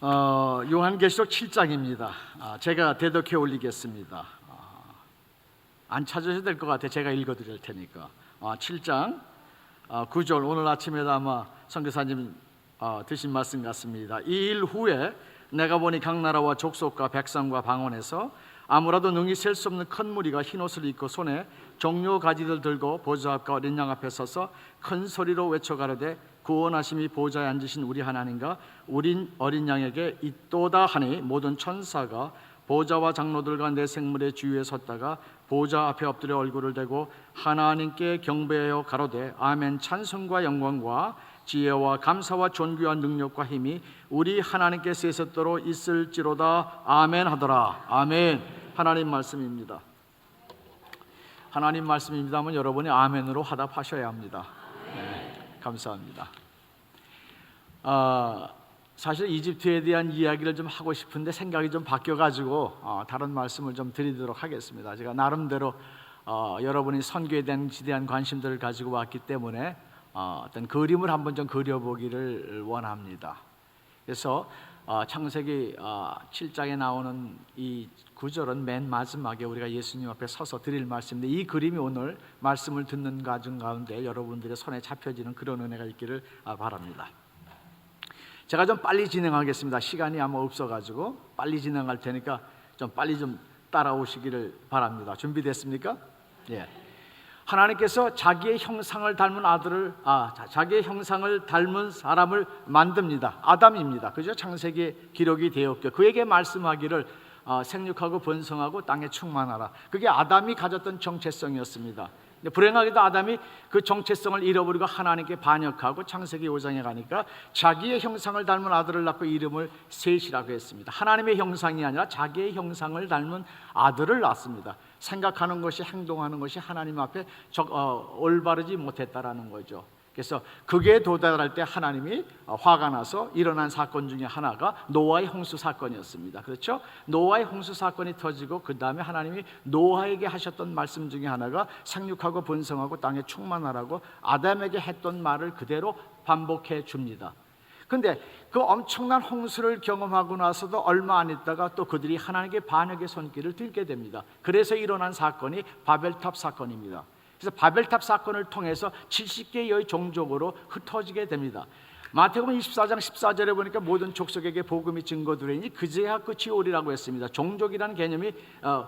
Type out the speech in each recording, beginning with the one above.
요한계시록 7장입니다. 제가 대독해 올리겠습니다. 안 찾으셔도 될 것 같아요. 제가 읽어드릴 테니까. 7장 9절, 오늘 아침에도 아마 선교사님 드신 말씀 같습니다. 이 일 후에 내가 보니 각 나라와 족속과 백성과 방언에서 아무라도 능히 셀 수 없는 큰 무리가 흰옷을 입고 손에 종려 가지들 들고 보좌 앞과 어린 양 앞에 서서 큰 소리로 외쳐 가로되 구원하심이 보좌에 앉으신 우리 하나님과 우린 어린 양에게 있도다 하니 모든 천사가 보좌와 장로들과 내 생물의 주위에 섰다가 보좌 앞에 엎드려 얼굴을 대고 하나님께 경배하여 가로되 아멘. 찬송과 영광과 지혜와 감사와 존귀와 능력과 힘이 우리 하나님께 세세토록 있을지로다. 아멘 하더라. 아멘. 하나님 말씀입니다. 하나님 말씀입니다면 여러분이 아멘으로 화답하셔야 합니다. 네, 감사합니다. 사실 이집트에 대한 이야기를 좀 하고 싶은데 생각이 좀 바뀌어가지고 다른 말씀을 좀 드리도록 하겠습니다. 제가 나름대로 여러분이 선교에 대한 지대한 관심들을 가지고 왔기 때문에 어떤 그림을 한번 좀 그려보기를 원합니다. 그래서 창세기 7장에 나오는 이 구절은 맨 마지막에 우리가 예수님 앞에 서서 드릴 말씀인데, 이 그림이 오늘 말씀을 듣는 가정 가운데 여러분들의 손에 잡혀지는 그런 은혜가 있기를 바랍니다. 제가 좀 빨리 진행하겠습니다. 시간이 아마 없어가지고 빨리 진행할 테니까 좀 빨리 좀 따라오시기를 바랍니다. 준비됐습니까? 예. 하나님께서 자기의 형상을 닮은 자기의 형상을 닮은 사람을 만듭니다. 아담입니다. 그죠? 창세기에 기록이 되었고 그에게 말씀하기를 생육하고 번성하고 땅에 충만하라. 그게 아담이 가졌던 정체성이었습니다. 불행하게도 아담이 그 정체성을 잃어버리고 하나님께 반역하고 창세기 5장에 가니까 자기의 형상을 닮은 아들을 낳고 이름을 셋이라고 했습니다. 하나님의 형상이 아니라 자기의 형상을 닮은 아들을 낳습니다. 생각하는 것이, 행동하는 것이 하나님 앞에 올바르지 못했다라는 거죠. 그래서 그게 도달할 때 하나님이 화가 나서 일어난 사건 중에 하나가 노아의 홍수 사건이었습니다. 그렇죠? 노아의 홍수 사건이 터지고 그 다음에 하나님이 노아에게 하셨던 말씀 중에 하나가 생육하고 번성하고 땅에 충만하라고 아담에게 했던 말을 그대로 반복해 줍니다. 근데 그 엄청난 홍수를 경험하고 나서도 얼마 안 있다가 또 그들이 하나님께 반역의 손길을 들게 됩니다. 그래서 일어난 사건이 바벨탑 사건입니다. 그래서 바벨탑 사건을 통해서 70개의 종족으로 흩어지게 됩니다. 마태복음 24장 14절에 보니까 모든 족속에게 복음이 증거되리니 그제야 끝이 오리라고 했습니다. 종족이라는 개념이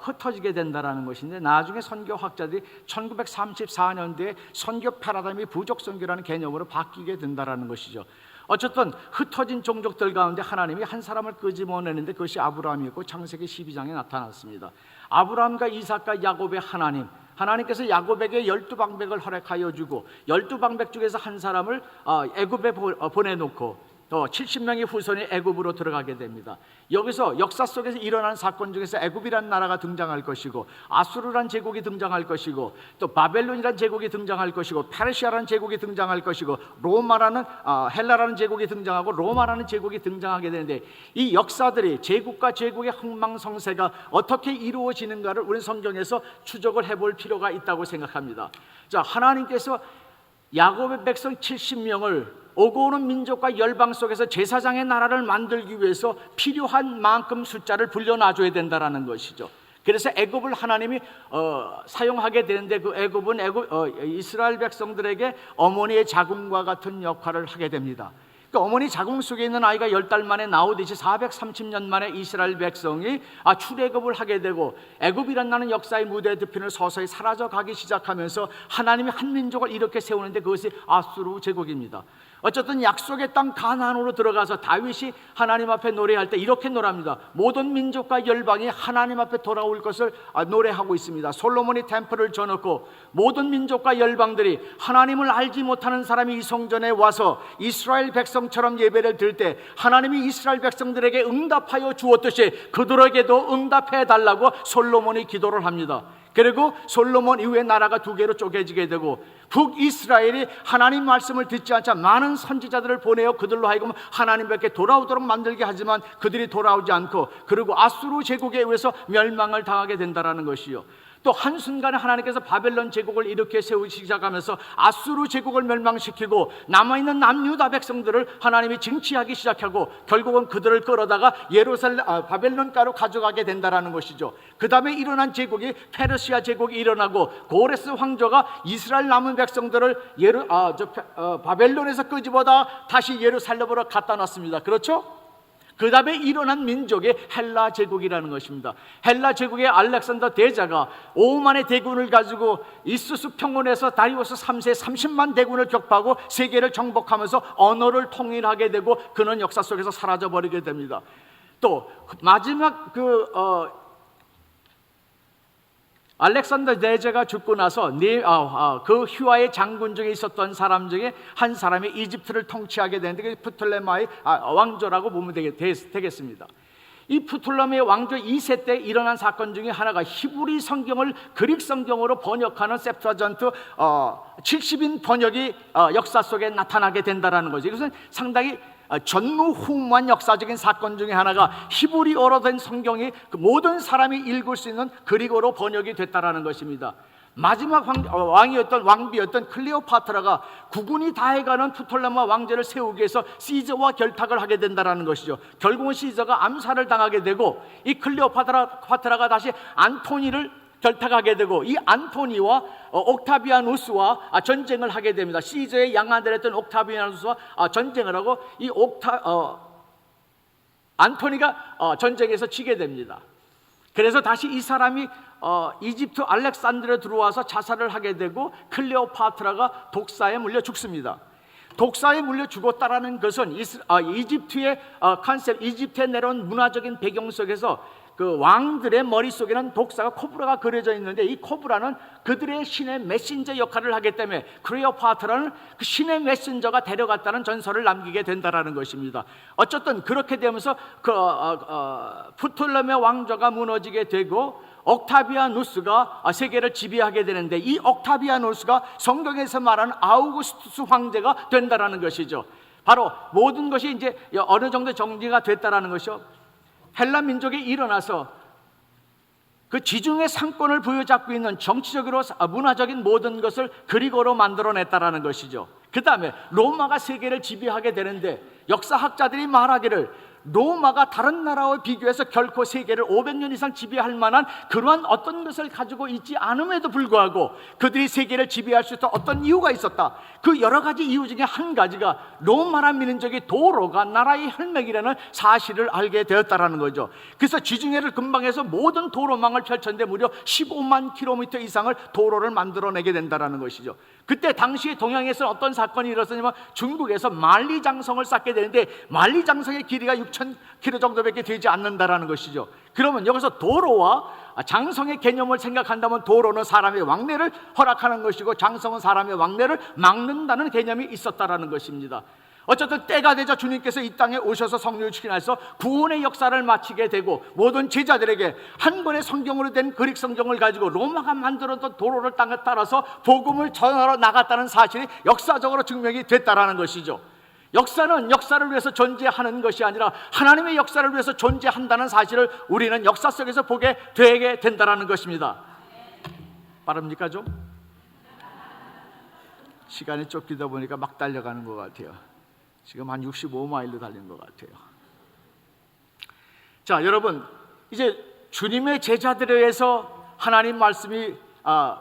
흩어지게 된다는 것인데, 나중에 선교학자들이 1934년도에 선교 패러다임이 부족 선교라는 개념으로 바뀌게 된다는 것이죠. 어쨌든 흩어진 종족들 가운데 하나님이 한 사람을 끄집어내는데 그것이 아브라함이었고 창세기 12장에 나타났습니다. 아브라함과 이삭과 야곱의 하나님께서 야곱에게 12방백을 허락하여 주고 12방백 중에서 한 사람을 애굽에 보내놓고 70명의 후손이 애굽으로 들어가게 됩니다. 여기서 역사 속에서 일어난 사건 중에서 애굽이란 나라가 등장할 것이고, 아수르란 제국이 등장할 것이고, 또 바벨론이란 제국이 등장할 것이고, 페르시아라는 제국이 등장할 것이고, 헬라라는 제국이 등장하고 로마라는 제국이 등장하게 되는데, 이 역사들이 제국과 제국의 흥망성쇠가 어떻게 이루어지는가를 우리 성경에서 추적을 해볼 필요가 있다고 생각합니다. 자, 하나님께서 야곱의 백성 70명을 오고 오는 민족과 열방 속에서 제사장의 나라를 만들기 위해서 필요한 만큼 숫자를 불려놔줘야 된다는 것이죠. 그래서 애굽을 하나님이 사용하게 되는데, 그 애굽은 이스라엘 백성들에게 어머니의 자궁과 같은 역할을 하게 됩니다. 그러니까 어머니 자궁 속에 있는 아이가 10달 만에 나오듯이 430년 만에 이스라엘 백성이 출애굽을 하게 되고, 애굽이란 나는 역사의 무대 뒤편을 서서히 사라져가기 시작하면서 하나님이 한 민족을 이렇게 세우는데 그것이 아수르 제국입니다. 어쨌든 약속의 땅 가나안으로 들어가서 다윗이 하나님 앞에 노래할 때 이렇게 노래합니다. 모든 민족과 열방이 하나님 앞에 돌아올 것을 노래하고 있습니다. 솔로몬이 템플을 져놓고 모든 민족과 열방들이 하나님을 알지 못하는 사람이 이 성전에 와서 이스라엘 백성처럼 예배를 드릴 때 하나님이 이스라엘 백성들에게 응답하여 주었듯이 그들에게도 응답해 달라고 솔로몬이 기도를 합니다. 그리고 솔로몬 이후에 나라가 두 개로 쪼개지게 되고, 북이스라엘이 하나님 말씀을 듣지 않자 많은 선지자들을 보내어 그들로 하여금 하나님께 돌아오도록 만들게 하지만 그들이 돌아오지 않고, 그리고 아수르 제국에 의해서 멸망을 당하게 된다는 것이요. 또 한순간에 하나님께서 바벨론 제국을 일으켜 세우기 시작하면서 아수르 제국을 멸망시키고 남아있는 남유다 백성들을 하나님이 징치하기 시작하고 결국은 그들을 끌어다가 바벨론가로 가져가게 된다는 것이죠. 그 다음에 일어난 제국이 페르시아 제국이 일어나고 고레스 황제가 이스라엘 남은 백성들을 바벨론에서 끄집어다 다시 예루살렘으로 갖다 놨습니다. 그렇죠? 그 다음에 일어난 민족이 헬라 제국이라는 것입니다. 헬라 제국의 알렉산더 대자가 5만의 대군을 가지고 이수스 평원에서 다리우스 3세 30만 대군을 격파하고 세계를 정복하면서 언어를 통일하게 되고 그는 역사 속에서 사라져버리게 됩니다. 또 마지막 알렉산더 대제가 죽고 나서 그 휘하의 장군 중에 있었던 사람 중에 한 사람이 이집트를 통치하게 되는데 그게 프톨레마의 왕조라고 보면 되겠습니다. 이 프톨레마의 왕조 2세 때 일어난 사건 중에 하나가 히브리 성경을 그릭 성경으로 번역하는 셉터전트 70인 번역이 역사 속에 나타나게 된다는 거죠. 이것은 상당히 전무후무한 역사적인 사건 중에 하나가 히브리어로 된 성경이 모든 사람이 읽을 수 있는 그리고로 번역이 됐다는 것입니다. 마지막 왕비였던 클레오파트라가 국군이 다해가는 프톨레마 왕제를 세우기 위해서 시저와 결탁을 하게 된다는 것이죠. 결국은 시저가 암살을 당하게 되고 이 클레오파트라가 다시 안토니를 결탁하게 되고 이 안토니와 옥타비아누스와 전쟁을 하게 됩니다. 시저의 양아들했던 옥타비아누스와 전쟁을 하고 이 안토니가 전쟁에서 지게 됩니다. 그래서 다시 이 사람이 이집트 알렉산드리아에 들어와서 자살을 하게 되고 클레오파트라가 독사에 물려 죽습니다. 독사에 물려 죽었다라는 것은 이집트의 컨셉, 이집트에 내려온 문화적인 배경 속에서 그 왕들의 머릿속에는 독사가 코브라가 그려져 있는데 이 코브라는 그들의 신의 메신저 역할을 하기 때문에 클레오파트라는 그 신의 메신저가 데려갔다는 전설을 남기게 된다는 것입니다. 어쨌든 그렇게 되면서 프톨레메 왕조가 무너지게 되고 옥타비아누스가 세계를 지배하게 되는데 이 옥타비아누스가 성경에서 말하는 아우구스투스 황제가 된다는 것이죠. 바로 모든 것이 이제 어느 정도 정리가 됐다는 것이죠. 헬라 민족이 일어나서 그 지중해 상권을 부여잡고 있는 정치적으로 문화적인 모든 것을 그리고로 만들어냈다라는 것이죠. 그 다음에 로마가 세계를 지배하게 되는데 역사학자들이 말하기를 로마가 다른 나라와 비교해서 결코 세계를 500년 이상 지배할 만한 그러한 어떤 것을 가지고 있지 않음에도 불구하고 그들이 세계를 지배할 수 있던 어떤 이유가 있었다. 그 여러 가지 이유 중에 한 가지가 로마라는 민족의 도로가 나라의 혈맥이라는 사실을 알게 되었다는 거죠. 그래서 지중해를 근방해서 모든 도로망을 펼쳤는데 무려 15만 킬로미터 이상을 도로를 만들어내게 된다는 것이죠. 그때 당시에 동양에서는 어떤 사건이 일어났냐면 중국에서 만리장성을 쌓게 되는데 만리장성의 길이가 6,000km 정도밖에 되지 않는다라는 것이죠. 그러면 여기서 도로와 장성의 개념을 생각한다면 도로는 사람의 왕래를 허락하는 것이고 장성은 사람의 왕래를 막는다는 개념이 있었다라는 것입니다. 어쨌든 때가 되자 주님께서 이 땅에 오셔서 성령을 주시면서 구원의 역사를 마치게 되고 모든 제자들에게 한 번의 성경으로 된 그릭 성경을 가지고 로마가 만들었던 도로를 땅에 따라서 복음을 전하러 나갔다는 사실이 역사적으로 증명이 됐다라는 것이죠. 역사는 역사를 위해서 존재하는 것이 아니라 하나님의 역사를 위해서 존재한다는 사실을 우리는 역사 속에서 보게 되게 된다는 것입니다. 빠릅니까 좀? 시간이 쫓기다 보니까 막 달려가는 것 같아요. 지금 한 65마일로 달린 것 같아요. 자, 여러분, 이제 주님의 제자들에 의해서 하나님 말씀이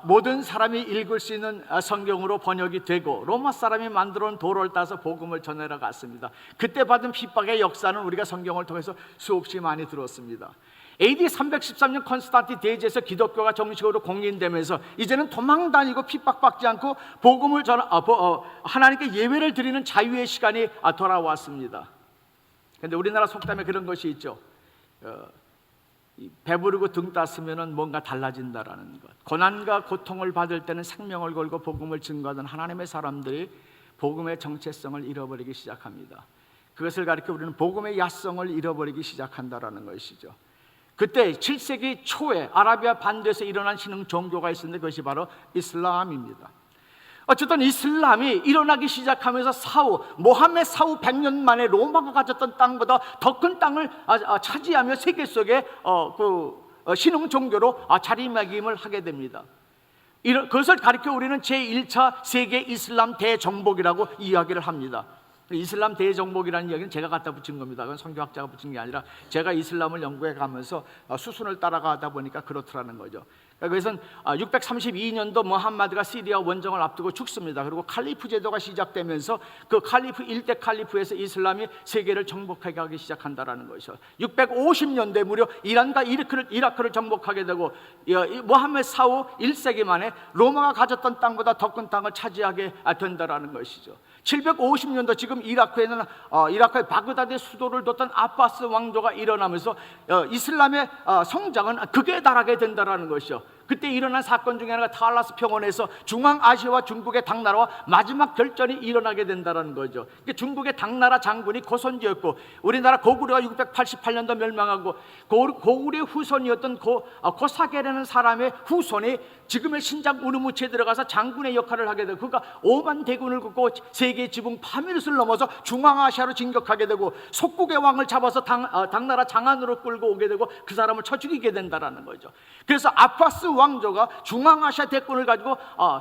모든 사람이 읽을 수 있는 성경으로 번역이 되고 로마 사람이 만들어온 도로를 따서 복음을 전하러 갔습니다. 그때 받은 핍박의 역사는 우리가 성경을 통해서 수없이 많이 들었습니다. AD 313년 콘스탄틴 대제에서 기독교가 정식으로 공인되면서 이제는 도망 다니고 핍박받지 않고 복음을 하나님께 예배를 드리는 자유의 시간이 돌아왔습니다. 그런데 우리나라 속담에 그런 것이 있죠. 배부르고 등 땄으면 뭔가 달라진다라는 것. 고난과 고통을 받을 때는 생명을 걸고 복음을 증거하던 하나님의 사람들이 복음의 정체성을 잃어버리기 시작합니다. 그것을 가리켜 우리는 복음의 야성을 잃어버리기 시작한다라는 것이죠. 그때 7세기 초에 아라비아 반도에서 일어난 신흥 종교가 있었는데 그것이 바로 이슬람입니다. 어쨌든 이슬람이 일어나기 시작하면서 모함med 사후 100년 만에 로마가 가졌던 땅보다 더 큰 땅을 차지하며 세계 속에 신흥 종교로 자리매김을 하게 됩니다. 그것을 가리켜 우리는 제1차 세계 이슬람 대정복이라고 이야기를 합니다. 이슬람 대정복이라는 이야기는 제가 갖다 붙인 겁니다. 그건 선교학자가 붙인 게 아니라 제가 이슬람을 연구해 가면서 수순을 따라가다 보니까 그렇더라는 거죠. 그래서 632년도 무함마드가 시리아 원정을 앞두고 죽습니다. 그리고 칼리프 제도가 시작되면서 그 칼리프 일대 칼리프에서 이슬람이 세계를 정복하기 시작한다라는 것이죠. 650년대 무려 이란과 이라크를 정복하게 되고 무함메드 사후 1세기 만에 로마가 가졌던 땅보다 더 큰 땅을 차지하게 된다라는 것이죠. 750년도 지금 이라크에는 이라크의 바그다드의 수도를 뒀던 아바스 왕조가 일어나면서 이슬람의 성장은 극에 달하게 된다라는 것이죠. 그때 일어난 사건 중에 하나가 탈라스 평원에서 중앙아시아와 중국의 당나라와 마지막 결전이 일어나게 된다는 거죠. 중국의 당나라 장군이 고선지였고 우리나라 고구려가 688년도 멸망하고 고구려의 후손이었던 고사게라는 사람의 후손이 지금의 신장 우르무치에 들어가서 장군의 역할을 하게 되고 그가 5만 대군을 긋고 세계 지붕 파미르스를 넘어서 중앙아시아로 진격하게 되고 속국의 왕을 잡아서 당나라 장안으로 끌고 오게 되고 그 사람을 쳐 죽이게 된다는 거죠. 그래서 아바스 왕조가 중앙아시아 대군을 가지고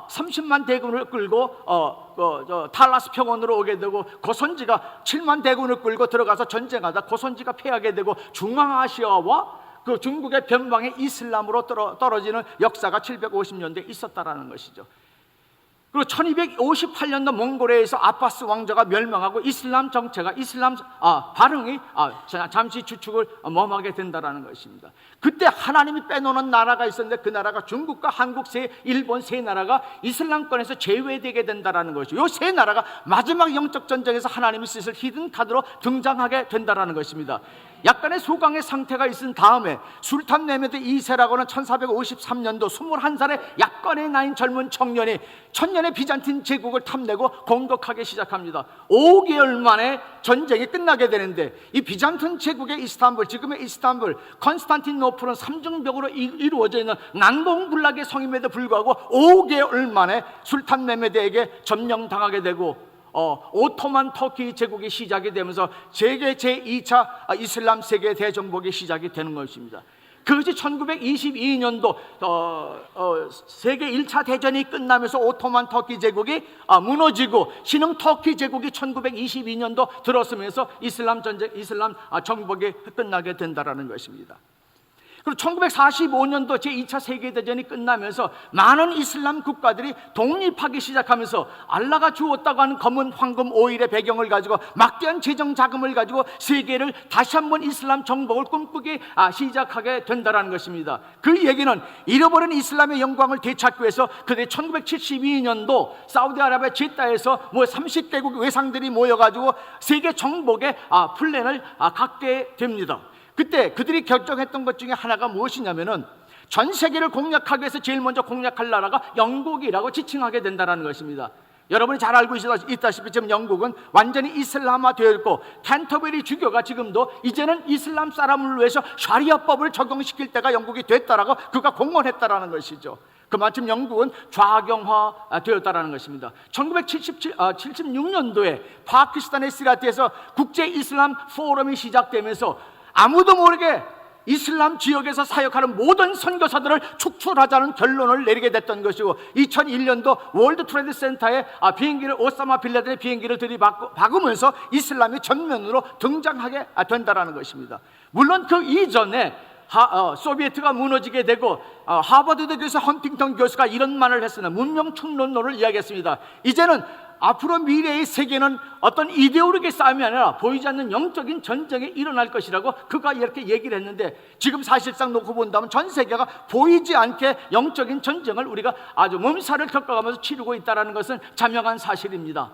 30만 대군을 끌고 탈라스 평원으로 오게 되고 고선지가 7만 대군을 끌고 들어가서 전쟁하다 고선지가 패하게 되고 중앙아시아와 그 중국의 변방의 이슬람으로 떨어지는 역사가 750년대에 있었다라는 것이죠. 그리고 1258년도 몽골에서 아바스 왕조가 멸망하고 이슬람 정체가 발흥이 잠시 주축을 머무게 된다라는 것입니다. 그때 하나님이 빼놓는 나라가 있었는데 그 나라가 중국과 한국, 일본 세 나라가 이슬람권에서 제외되게 된다라는 것이죠. 이 세 나라가 마지막 영적 전쟁에서 하나님이 쓰실 히든 카드로 등장하게 된다라는 것입니다. 약간의 소강의 상태가 있은 다음에 술탄 메메드 2세라고는 1453년도 21살의 약간의 나이인 젊은 청년이 천년의 비잔틴 제국을 탐내고 공격하기 시작합니다. 5개월 만에 전쟁이 끝나게 되는데 이 비잔틴 제국의 이스탄불, 지금의 이스탄불, 컨스탄티노플은 삼중벽으로 이루어져 있는 난공불락의 성임에도 불구하고 5개월 만에 술탄 메메드에게 점령당하게 되고 오토만 터키 제국이 시작이 되면서 세계 제2차 이슬람 세계 대정복이 시작이 되는 것입니다. 그것이 1922년도 세계 1차 대전이 끝나면서 오토만 터키 제국이 무너지고 신흥 터키 제국이 1922년도 들어서면서 이슬람 정복이 끝나게 된다는 것입니다. 그리고 1945년도 제2차 세계대전이 끝나면서 많은 이슬람 국가들이 독립하기 시작하면서 알라가 주었다고 하는 검은 황금 오일의 배경을 가지고 막대한 재정 자금을 가지고 세계를 다시 한번 이슬람 정복을 꿈꾸기 시작하게 된다는 것입니다. 그 얘기는 잃어버린 이슬람의 영광을 되찾기 위해서 그들이 1972년도 사우디아라비아 제다에서 30개국 외상들이 모여가지고 세계 정복의 플랜을 갖게 됩니다. 그때 그들이 결정했던 것 중에 하나가 무엇이냐면은 전 세계를 공략하기 위해서 제일 먼저 공략할 나라가 영국이라고 지칭하게 된다는 것입니다. 여러분이 잘 알고 있다시피 지금 영국은 완전히 이슬람화 되어 있고 캔터베리 주교가 지금도 이제는 이슬람 사람을 위해서 샤리아법을 적용시킬 때가 영국이 됐다라고 그가 공언했다라는 것이죠. 그만큼 영국은 좌경화 되었다라는 것입니다. 1976년도에 파키스탄의 시라트에서 국제 이슬람 포럼이 시작되면서 아무도 모르게 이슬람 지역에서 사역하는 모든 선교사들을 축출하자는 결론을 내리게 됐던 것이고 2001년도 월드 트레이드 센터에 오사마 빌라덴의 비행기를 들이박으면서 이슬람이 전면으로 등장하게 된다는 것입니다. 물론 그 이전에 소비에트가 무너지게 되고 하버드 대교에서 헌팅턴 교수가 이런 말을 했으나 문명 총론론을 이야기했습니다. 이제는 앞으로 미래의 세계는 어떤 이데올로기의 싸움이 아니라 보이지 않는 영적인 전쟁이 일어날 것이라고 그가 이렇게 얘기를 했는데 지금 사실상 놓고 본다면 전 세계가 보이지 않게 영적인 전쟁을 우리가 아주 몸살을 겪어가면서 치르고 있다는 것은 자명한 사실입니다.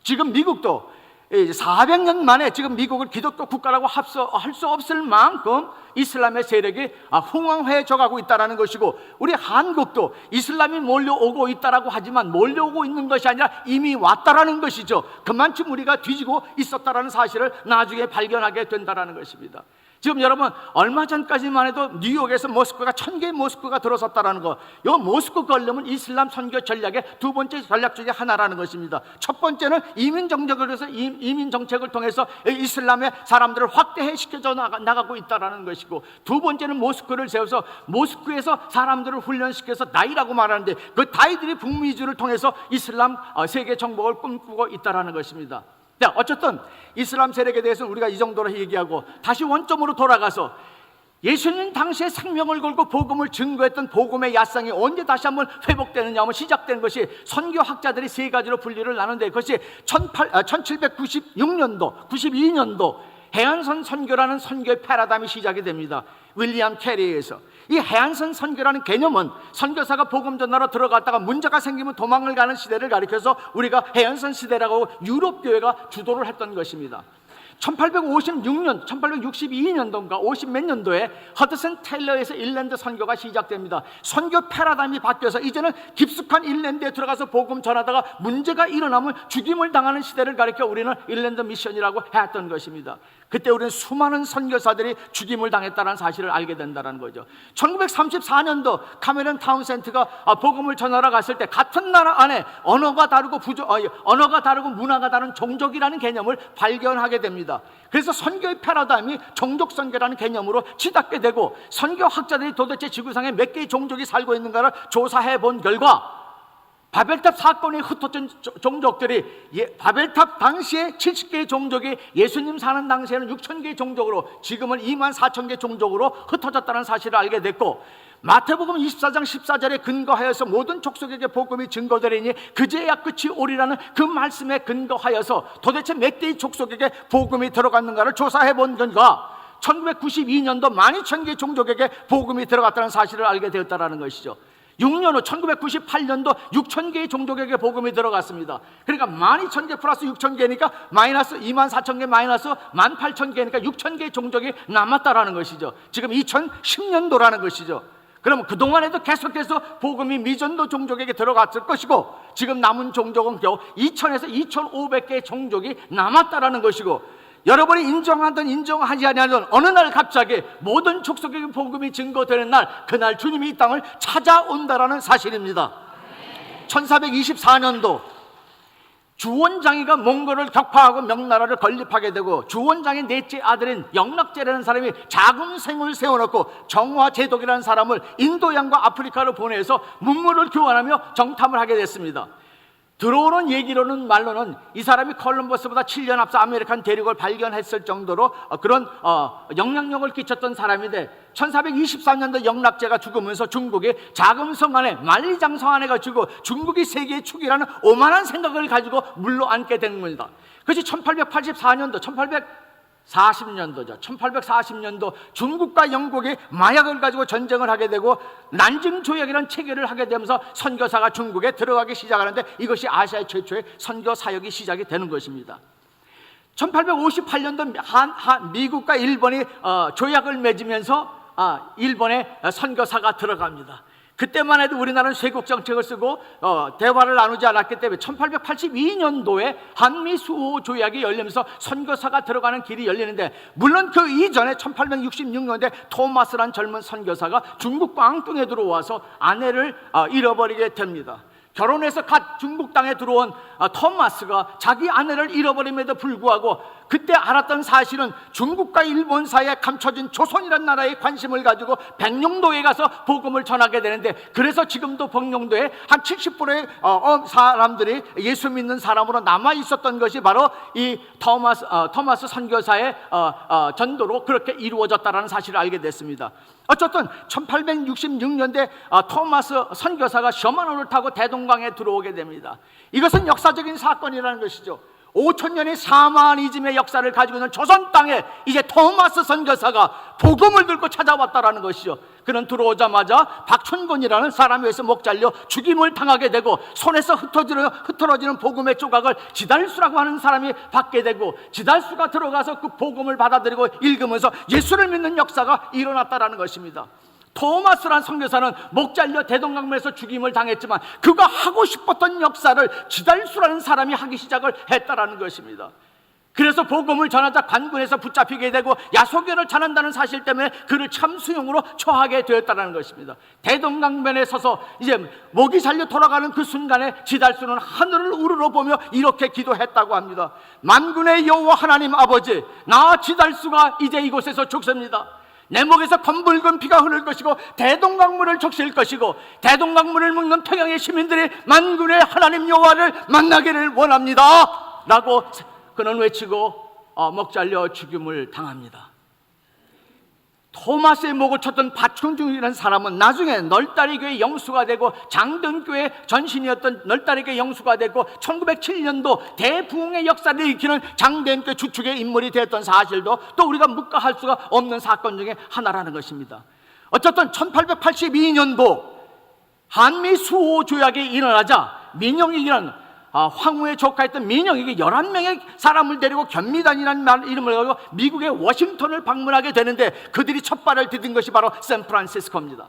지금 미국도 400년 만에 지금 미국을 기독교 국가라고 할 수 없을 만큼 이슬람의 세력이 흥황해져 가고 있다는 것이고 우리 한국도 이슬람이 몰려오고 있다라고 하지만 몰려오고 있는 것이 아니라 이미 왔다라는 것이죠. 그만큼 우리가 뒤지고 있었다라는 사실을 나중에 발견하게 된다는 것입니다. 지금 여러분 얼마 전까지만 해도 뉴욕에서 모스크가 1000개의 모스크가 들어섰다는 거, 이 모스크 걸려면 이슬람 선교 전략의 두 번째 전략 중에 하나라는 것입니다. 첫 번째는 이민 정책을 해서 이민 정책을 통해서 이슬람의 사람들을 확대시켜져 나가고 있다는 것이고, 두 번째는 모스크를 세워서 모스크에서 사람들을 훈련시켜서 다이라고 말하는데 그 다이들이 북미주를 통해서 이슬람 세계 정복을 꿈꾸고 있다는 것입니다. 자, 어쨌든 이슬람 세력에 대해서는 우리가 이 정도로 얘기하고, 다시 원점으로 돌아가서 예수님 당시에 생명을 걸고 복음을 증거했던 복음의 야성이 언제 다시 한번 회복되느냐 하면, 시작된 것이 선교학자들이 세 가지로 분류를 나누는데, 그것이 1796년도, 92년도 해안선 선교라는 선교의 패러다임이 시작이 됩니다. 윌리엄 캐리에서. 이 해안선 선교라는 개념은 선교사가 복음 전하러 들어갔다가 문제가 생기면 도망을 가는 시대를 가리켜서 우리가 해안선 시대라고 유럽 교회가 주도를 했던 것입니다. 1856년, 1862년도인가 50몇 년도에 허드슨 테일러에서 일랜드 선교가 시작됩니다. 선교 패러다임이 바뀌어서 이제는 깊숙한 일랜드에 들어가서 복음 전하다가 문제가 일어나면 죽임을 당하는 시대를 가리켜 우리는 일랜드 미션이라고 했던 것입니다. 그때 우리는 수많은 선교사들이 죽임을 당했다는 사실을 알게 된다는 거죠. 1934년도 카메론 타운센트가 복음을 전하러 갔을 때 같은 나라 안에 언어가 다르고 문화가 다른 종족이라는 개념을 발견하게 됩니다. 그래서 선교의 패러다임이 종족 선교라는 개념으로 치닫게 되고, 선교학자들이 도대체 지구상에 몇 개의 종족이 살고 있는가를 조사해 본 결과 바벨탑 사건에 흩어진 종족들이 바벨탑 당시에 70개의 종족이 예수님 사는 당시에는 6,000개의 종족으로, 지금은 24,000개 종족으로 흩어졌다는 사실을 알게 됐고, 마태복음 24장 14절에 근거하여서 모든 족속에게 복음이 증거되리니 그제야 끝이 오리라는 그 말씀에 근거하여서 도대체 몇 개의 족속에게 복음이 들어갔는가를 조사해 본 결과 1992년도 12,000개 종족에게 복음이 들어갔다는 사실을 알게 되었다는 것이죠. 6년 후 1998년도 6,000개의 종족에게 복음이 들어갔습니다. 그러니까 12,000개 플러스 6,000개니까 마이너스 24,000개 마이너스 18,000개니까 6,000개의 종족이 남았다라는 것이죠. 지금 2010년도라는 것이죠. 그러면 그동안에도 계속해서 복음이 미전도 종족에게 들어갔을 것이고, 지금 남은 종족은 겨우 2,000에서 2,500개의 종족이 남았다라는 것이고, 여러분이 인정하든 인정하지 아니하든 어느 날 갑자기 모든 족속에게 복음이 증거되는 날, 그날 주님이 이 땅을 찾아온다라는 사실입니다. 1424년도 주원장이가 몽골을 격파하고 명나라를 건립하게 되고, 주원장의 넷째 아들인 영락제라는 사람이 자금생을 세워놓고 정화제독이라는 사람을 인도양과 아프리카로 보내서 문물을 교환하며 정탐을 하게 됐습니다. 들어오는 얘기로는 말로는 이 사람이 콜럼버스보다 7년 앞서 아메리칸 대륙을 발견했을 정도로 그런 영향력을 끼쳤던 사람인데, 1423년도 영락제가 죽으면서 중국이 자금성 안에 만리장성 안에 가지고 중국이 세계의 축이라는 오만한 생각을 가지고 물러앉게 된 겁니다. 그것이 1884년도 1840년도 중국과 영국이 마약을 가지고 전쟁을 하게 되고 난징 조약이라는 체결을 하게 되면서 선교사가 중국에 들어가기 시작하는데, 이것이 아시아의 최초의 선교 사역이 시작이 되는 것입니다. 1858년도 미국과 일본이 조약을 맺으면서 일본에 선교사가 들어갑니다. 그때만 해도 우리나라는 쇄국 정책을 쓰고 대화를 나누지 않았기 때문에 1882년도에 한미 수호 조약이 열리면서 선교사가 들어가는 길이 열리는데, 물론 그 이전에 1866년에 토마스란 젊은 선교사가 중국 광둥에 들어와서 아내를 잃어버리게 됩니다. 결혼해서 갓 중국 땅에 들어온 토마스가 자기 아내를 잃어버림에도 불구하고 그때 알았던 사실은 중국과 일본 사이에 감춰진 조선이라는 나라에 관심을 가지고 백령도에 가서 복음을 전하게 되는데, 그래서 지금도 백령도에 한 70%의 사람들이 예수 믿는 사람으로 남아 있었던 것이 바로 이 토마스 선교사의 전도로 그렇게 이루어졌다는 사실을 알게 됐습니다. 어쨌든 1866년대 토마스 선교사가 셔먼호를 타고 대동강에 들어오게 됩니다. 이것은 역사적인 사건이라는 것이죠. 5,000년의 샤머니즘의 역사를 가지고 있는 조선 땅에 이제 토마스 선교사가 복음을 들고 찾아왔다라는 것이죠. 그는 들어오자마자 박춘곤이라는 사람에 의해서 목 잘려 죽임을 당하게 되고, 손에서 흩어지는 복음의 조각을 지달수라고 하는 사람이 받게 되고, 지달수가 들어가서 그 복음을 받아들이고 읽으면서 예수를 믿는 역사가 일어났다라는 것입니다. 토마스란 선교사는 목 잘려 대동강물에서 죽임을 당했지만 그가 하고 싶었던 역사를 지달수라는 사람이 하기 시작을 했다라는 것입니다. 그래서 복음을 전하자 관군에서 붙잡히게 되고 야소견을 전한다는 사실 때문에 그를 참수형으로 처하게 되었다는 것입니다. 대동강변에 서서 이제 목이 잘려 돌아가는 그 순간에 지달수는 하늘을 우러러 보며 이렇게 기도했다고 합니다. 만군의 여호와 하나님 아버지, 나 지달수가 이제 이곳에서 죽습니다. 내 목에서 검붉은 피가 흐를 것이고 대동강물을 적실 것이고 대동강물을 먹는 평양의 시민들이 만군의 하나님 여호와를 만나기를 원합니다 라고 그는 외치고 목 잘려 죽임을 당합니다. 토마스의 목을 쳤던 박충중이라는 사람은 나중에 널다리 교회 영수가 되고 장등교회 전신이었던 널다리 교회 영수가 되고 1907년도 대부흥의 역사를 일으키는 장대인교회 주축의 인물이 되었던 사실도 또 우리가 묵과할 수가 없는 사건 중에 하나라는 것입니다. 어쨌든 1882년도 한미 수호 조약이 일어나자 민영익이라는 황후의 조카였던 민영에게 11명의 사람을 데리고 견미단이라는 이름을 가지고 미국의 워싱턴을 방문하게 되는데 그들이 첫 발을 디딘 것이 바로 샌프란시스코입니다.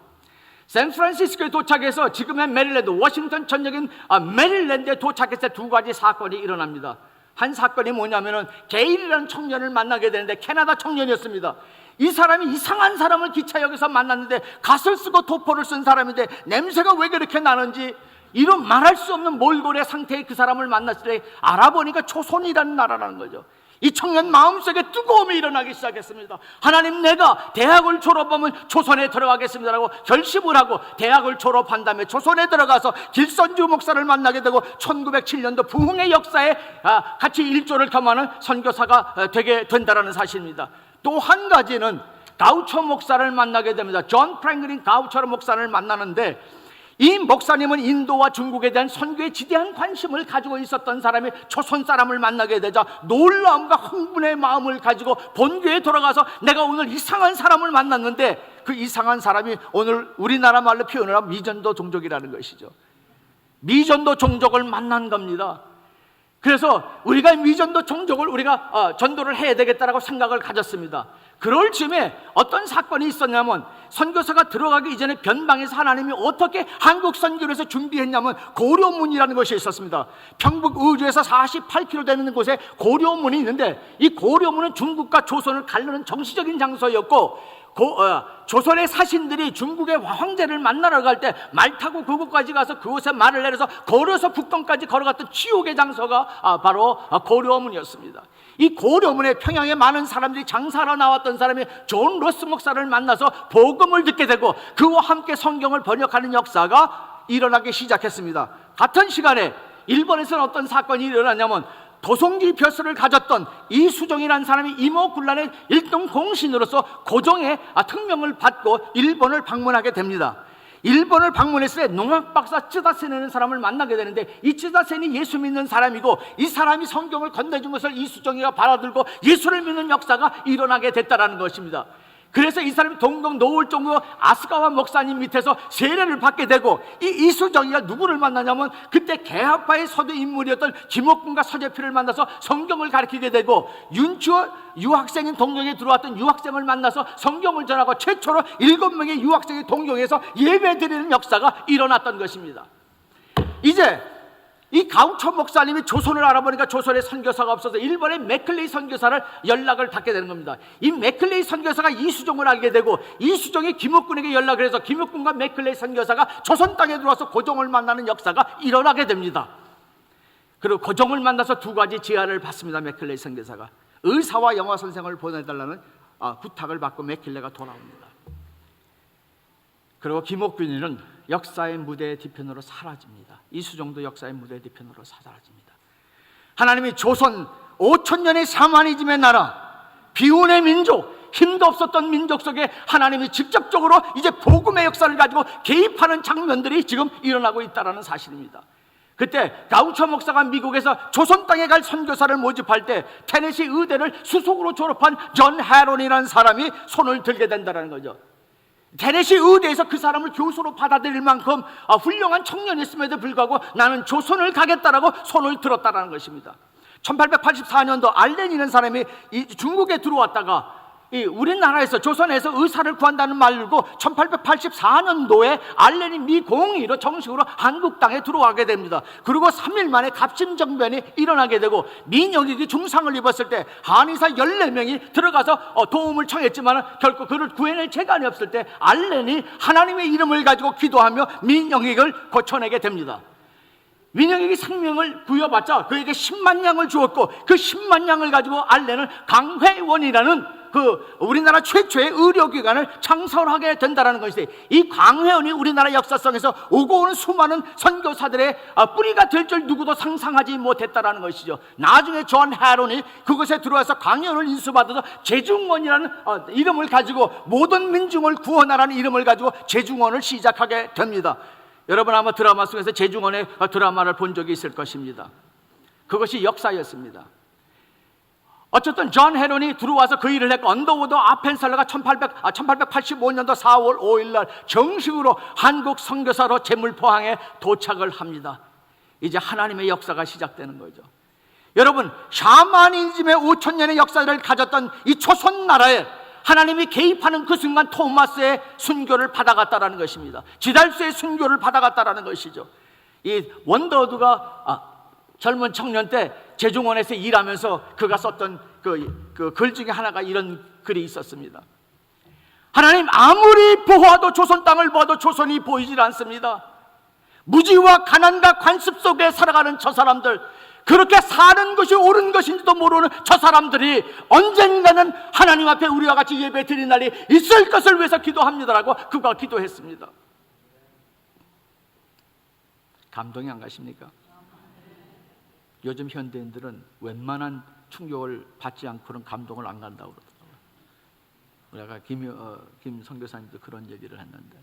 샌프란시스코에 도착해서 지금의 메릴랜드, 워싱턴 전역인 메릴랜드에 도착했을 때 두 가지 사건이 일어납니다. 한 사건이 뭐냐면은 게일이라는 청년을 만나게 되는데 캐나다 청년이었습니다. 이 사람이 이상한 사람을 기차역에서 만났는데 갓을 쓰고 도포를 쓴 사람인데 냄새가 왜 그렇게 나는지 이런 말할 수 없는 몰골의 상태의 그 사람을 만났을 때 알아보니까 조선이라는 나라라는 거죠. 이 청년 마음속에 뜨거움이 일어나기 시작했습니다. 하나님, 내가 대학을 졸업하면 조선에 들어가겠습니다라고 결심을 하고 대학을 졸업한 다음에 조선에 들어가서 길선주 목사를 만나게 되고 1907년도 부흥의 역사에 같이 일조를 겸하는 선교사가 되게 된다는 사실입니다. 또 한 가지는 가우처 목사를 만나게 됩니다. 존 프랭클린 가우처 목사를 만나는데 이 목사님은 인도와 중국에 대한 선교에 지대한 관심을 가지고 있었던 사람이 조선 사람을 만나게 되자 놀라움과 흥분의 마음을 가지고 본교에 돌아가서 내가 오늘 이상한 사람을 만났는데 그 이상한 사람이 오늘 우리나라 말로 표현을 하면 미전도 종족이라는 것이죠. 미전도 종족을 만난 겁니다. 그래서 우리가 미전도 종족을 우리가 전도를 해야 되겠다라고 생각을 가졌습니다. 그럴 즈음에 어떤 사건이 있었냐면 선교사가 들어가기 이전에 변방에서 하나님이 어떻게 한국 선교를 해서 준비했냐면 고려문이라는 것이 있었습니다. 평북 의주에서 48km 되는 곳에 고려문이 있는데 이 고려문은 중국과 조선을 가르는 정치적인 장소였고 조선의 사신들이 중국의 황제를 만나러 갈 때 말 타고 그곳까지 가서 그곳에 말을 내려서 걸어서 북동까지 걸어갔던 지옥의 장소가 바로 고려문이었습니다. 이 고려문에 평양에 많은 사람들이 장사하러 나왔던 사람이 존 로스 목사를 만나서 복음을 듣게 되고 그와 함께 성경을 번역하는 역사가 일어나기 시작했습니다. 같은 시간에 일본에서는 어떤 사건이 일어나냐면 도송지 벼슬을 가졌던 이수종이라는 사람이 이모군란의 일등 공신으로서 고종의 특명을 받고 일본을 방문하게 됩니다. 일본을 방문했을 때 농학박사 쯔다센이라는 사람을 만나게 되는데 이 쯔다센이 예수 믿는 사람이고 이 사람이 성경을 건네준 것을 이수종이가 받아들고 예수를 믿는 역사가 일어나게 됐다는 것입니다. 그래서 이 사람이 동경 노을종교 아스가와 목사님 밑에서 세례를 받게 되고 이 이수정이가 누구를 만나냐면 그때 개학파의 서두 인물이었던 김옥군과 서재필을 만나서 성경을 가르치게 되고 윤추어 유학생인 동경에 들어왔던 유학생을 만나서 성경을 전하고 최초로 7명의 유학생이 동경에서 예배드리는 역사가 일어났던 것입니다. 이제 이 가우처 목사님이 조선을 알아보니까 조선에 선교사가 없어서 일본의 맥클레이 선교사를 연락을 닿게 되는 겁니다. 이 맥클레이 선교사가 이수종을 알게 되고 이수종이 김옥군에게 연락을 해서 김옥군과 맥클레이 선교사가 조선 땅에 들어와서 고종을 만나는 역사가 일어나게 됩니다. 그리고 고종을 만나서 두 가지 제안을 받습니다. 맥클레이 선교사가 의사와 영어 선생을 보내달라는 부탁을 받고 맥클레이가 돌아옵니다. 그리고 김옥균이는 역사의 무대 뒤편으로 사라집니다. 이수종도 역사의 무대 뒤편으로 사라집니다. 하나님이 조선 5,000년의 샤머니즘의 나라, 비운의 민족, 힘도 없었던 민족 속에 하나님이 직접적으로 이제 복음의 역사를 가지고 개입하는 장면들이 지금 일어나고 있다는 사실입니다. 그때 가우처 목사가 미국에서 조선 땅에 갈 선교사를 모집할 때 테네시 의대를 수속으로 졸업한 존 해론이라는 사람이 손을 들게 된다는 거죠. 테네시 의대에서 그 사람을 교수로 받아들일 만큼 훌륭한 청년이었음에도 불구하고 나는 조선을 가겠다라고 손을 들었다는 것입니다. 1884년도 알렌이라는 사람이 중국에 들어왔다가 우리나라에서 조선에서 의사를 구한다는 말고 1884년도에 알렌이 미 공의로 정식으로 한국 땅에 들어가게 됩니다. 그리고 3일 만에 갑심정변이 일어나게 되고 민영익이 중상을 입었을 때 한의사 14명이 들어가서 도움을 청했지만 결코 그를 구해낼 재간이 없을 때 알렌이 하나님의 이름을 가지고 기도하며 민영익을 고쳐내게 됩니다. 민영익이 생명을 부여받자 그에게 10만 양을 주었고 그 10만 양을 가지고 알렌은 강회원이라는 우리나라 최초의 의료기관을 창설하게 된다는 것이, 이 강회원이 우리나라 역사성에서 오고 오는 수많은 선교사들의 뿌리가 될 줄 누구도 상상하지 못했다는 것이죠. 나중에 존 헤론이 그곳에 들어와서 강회원을 인수받아서 제중원이라는 이름을 가지고 모든 민중을 구원하라는 이름을 가지고 제중원을 시작하게 됩니다. 여러분 아마 드라마 속에서 제중원의 드라마를 본 적이 있을 것입니다. 그것이 역사였습니다. 어쨌든 존 헤론이 들어와서 그 일을 했고 언더우드 아펜셀러가 1885년도 4월 5일 날 정식으로 한국 선교사로 제물포항에 도착을 합니다. 이제 하나님의 역사가 시작되는 거죠. 여러분, 샤머니즘의 5,000년의 역사를 가졌던 이 조선 나라에 하나님이 개입하는 그 순간 토마스의 순교를 받아갔다라는 것입니다. 지달수의 순교를 받아갔다라는 것이죠. 이 원더우드가 젊은 청년 때 제중원에서 일하면서 그가 썼던 그 글 중에 하나가 이런 글이 있었습니다. 하나님, 아무리 보호하도 조선 땅을 보아도 조선이 보이질 않습니다. 무지와 가난과 관습 속에 살아가는 저 사람들, 그렇게 사는 것이 옳은 것인지도 모르는 저 사람들이 언젠가는 하나님 앞에 우리와 같이 예배 드리는 날이 있을 것을 위해서 기도합니다라고 그가 기도했습니다. 감동이 안 가십니까? 요즘 현대인들은 웬만한 충격을 받지 않고는 감동을 안 간다고 그러더라고요. 우리가 김 선교사님도 그런 얘기를 했는데,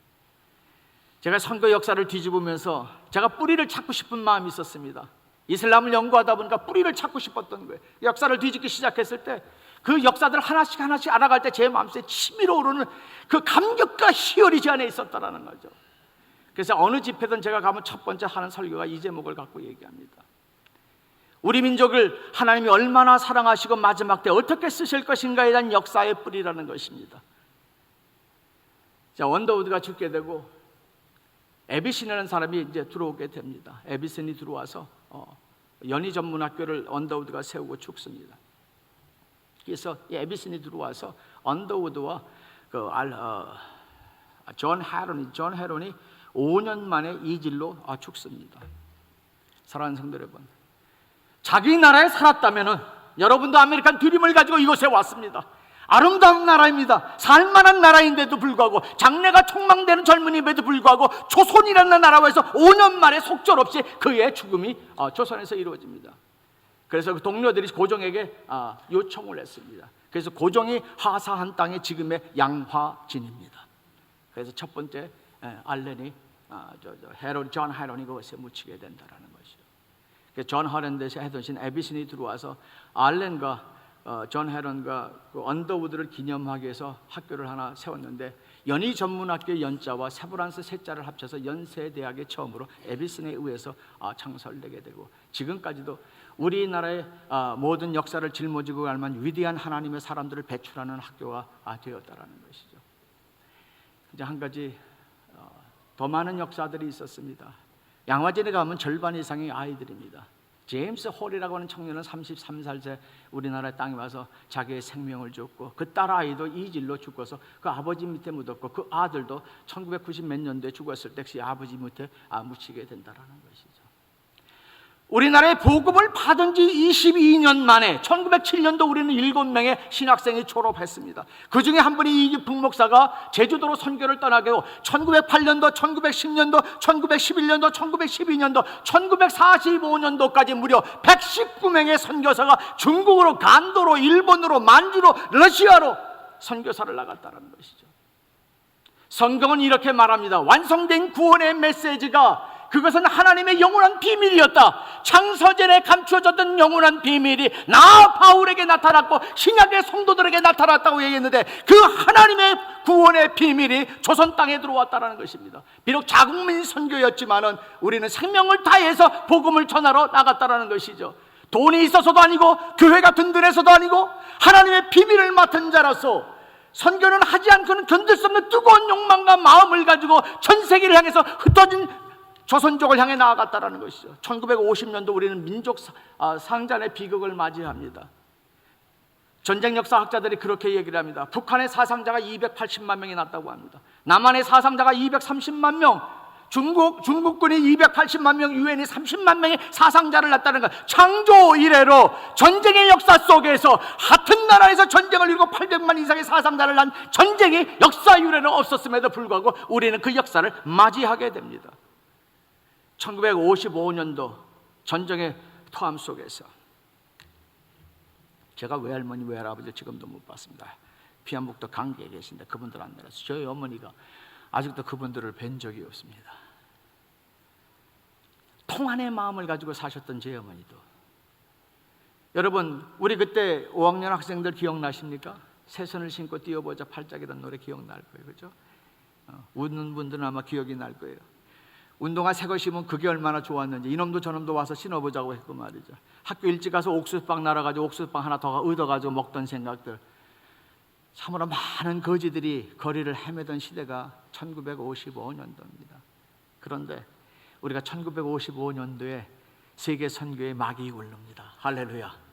제가 선교 역사를 뒤집으면서 제가 뿌리를 찾고 싶은 마음이 있었습니다. 이슬람을 연구하다 보니까 뿌리를 찾고 싶었던 거예요. 역사를 뒤집기 시작했을 때 그 역사들 하나씩 알아갈 때 제 마음속에 치밀어 오르는 그 감격과 희열이 제 안에 있었다라는 거죠. 그래서 어느 집회든 제가 가면 첫 번째 하는 설교가 이 제목을 갖고 얘기합니다. 우리 민족을 하나님이 얼마나 사랑하시고 마지막 때 어떻게 쓰실 것인가에 대한 역사의 뿌리라는 것입니다. 자, 원더우드가 죽게 되고 에비슨이라는 사람이 이제 들어오게 됩니다. 에비슨이 들어와서 연희 전문학교를 언더우드가 세우고 죽습니다. 그래서 이 에비슨이 들어와서 언더우드와 존 헤론이 5년 만에 이질로 죽습니다. 사랑하는 성도 여러분, 자기 나라에 살았다면은 여러분도 아메리칸 드림을 가지고 이곳에 왔습니다. 아름다운 나라입니다. 살만한 나라인데도 불구하고, 장래가 촉망되는 젊은이임에도 불구하고 조선이라는 나라에서 5년 만에 속절없이 그의 죽음이 조선에서 이루어집니다. 그래서 그 동료들이 고종에게 요청을 했습니다. 그래서 고종이 하사한 땅이 지금의 양화진입니다. 그래서 첫 번째 알렌이 존 헤론이 그것에 묻히게 된다라는 것이죠. 존 헤론 대신 해두신 에비슨이 들어와서 알렌과 존 헤론과 그 언더우드를 기념하기 위해서 학교를 하나 세웠는데, 연희 전문학교 연자와 세브란스 세자를 합쳐서 연세대학의 처음으로 에비슨에 의해서 창설되게 되고, 지금까지도 우리나라의 모든 역사를 짊어지고 갈 만한 위대한 하나님의 사람들을 배출하는 학교가 되었다라는 것이죠. 이제 한 가지 더 많은 역사들이 있었습니다. 양화진에 가면 절반 이상이 아이들입니다. 제임스 홀이라고 하는 청년은 33살 우리나라 땅에 와서 자기의 생명을 줬고, 그 딸 아이도 이질로 죽어서 그 아버지 밑에 묻었고, 그 아들도 1990 몇 년도에 죽었을 때 그 아버지 밑에 묻히게 된다라는 것이죠. 우리나라의 복음을 받은 지 22년 만에 1907년도 우리는 7명의 신학생이 졸업했습니다. 그 중에 한 분이 이기풍 목사가 제주도로 선교를 떠나게 되고, 1908년도, 1910년도, 1911년도, 1912년도, 1945년도까지 무려 119명의 선교사가 중국으로, 간도로, 일본으로, 만주로, 러시아로 선교사를 나갔다는 것이죠. 성경은 이렇게 말합니다. 완성된 구원의 메시지가, 그것은 하나님의 영원한 비밀이었다. 창세전에 감추어졌던 영원한 비밀이 나 바울에게 나타났고 신약의 성도들에게 나타났다고 얘기했는데, 그 하나님의 구원의 비밀이 조선 땅에 들어왔다는 것입니다. 비록 자국민 선교였지만은 우리는 생명을 다해서 복음을 전하러 나갔다는 것이죠. 돈이 있어서도 아니고 교회가 든든해서도 아니고 하나님의 비밀을 맡은 자로서 선교는 하지 않고는 견딜 수 없는 뜨거운 욕망과 마음을 가지고 전 세계를 향해서 흩어진 조선족을 향해 나아갔다는 것이죠. 1950년도 우리는 민족 상잔의 비극을 맞이합니다. 전쟁 역사학자들이 그렇게 얘기를 합니다. 북한의 사상자가 280만 명이 났다고 합니다. 남한의 사상자가 230만 명, 중국군이 280만 명, 유엔이 30만 명의 사상자를 낳았다는 것. 창조 이래로 전쟁의 역사 속에서 같은 나라에서 전쟁을 이루고 800만 이상의 사상자를 낳은 전쟁이 역사 이래로 없었음에도 불구하고 우리는 그 역사를 맞이하게 됩니다. 1955년도 전쟁의 토함 속에서 제가 외할머니 외할아버지 지금도 못 봤습니다. 피안북도 강계에 계신데 그분들 안 내려서 저희 어머니가 아직도 그분들을 뵌 적이 없습니다. 통한의 마음을 가지고 사셨던 제 어머니도. 여러분, 우리 그때 5학년 학생들 기억나십니까? 새선을 신고 뛰어보자 팔짝이라는 노래 기억날 거예요, 그죠? 웃는 분들은 아마 기억이 날 거예요. 운동화 새 거 신으면 그게 얼마나 좋았는지, 이놈도 저놈도 와서 신어보자고 했고 말이죠. 학교 일찍 가서 옥수수빵 날아가지고 옥수수빵 하나 더 얻어가지고 먹던 생각들. 참으로 많은 거지들이 거리를 헤매던 시대가 1955년도입니다. 그런데 우리가 1955년도에 세계 선교의 막이 울립니다. 할렐루야.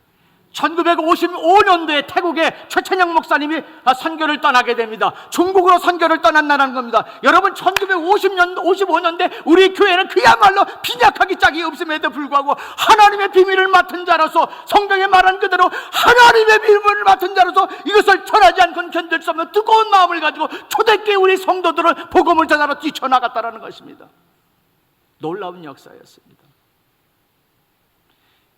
1955년도에 태국의 최천영 목사님이 선교를 떠나게 됩니다. 중국으로 선교를 떠난다는 겁니다. 여러분, 1955년대 우리 교회는 그야말로 빈약하기 짝이 없음에도 불구하고 하나님의 비밀을 맡은 자로서, 성경에 말한 그대로 하나님의 비밀을 맡은 자로서 이것을 전하지 않고는 견딜 수 없는 뜨거운 마음을 가지고 초대교회 우리 성도들을 복음을 전하러 뛰쳐나갔다는 것입니다. 놀라운 역사였습니다.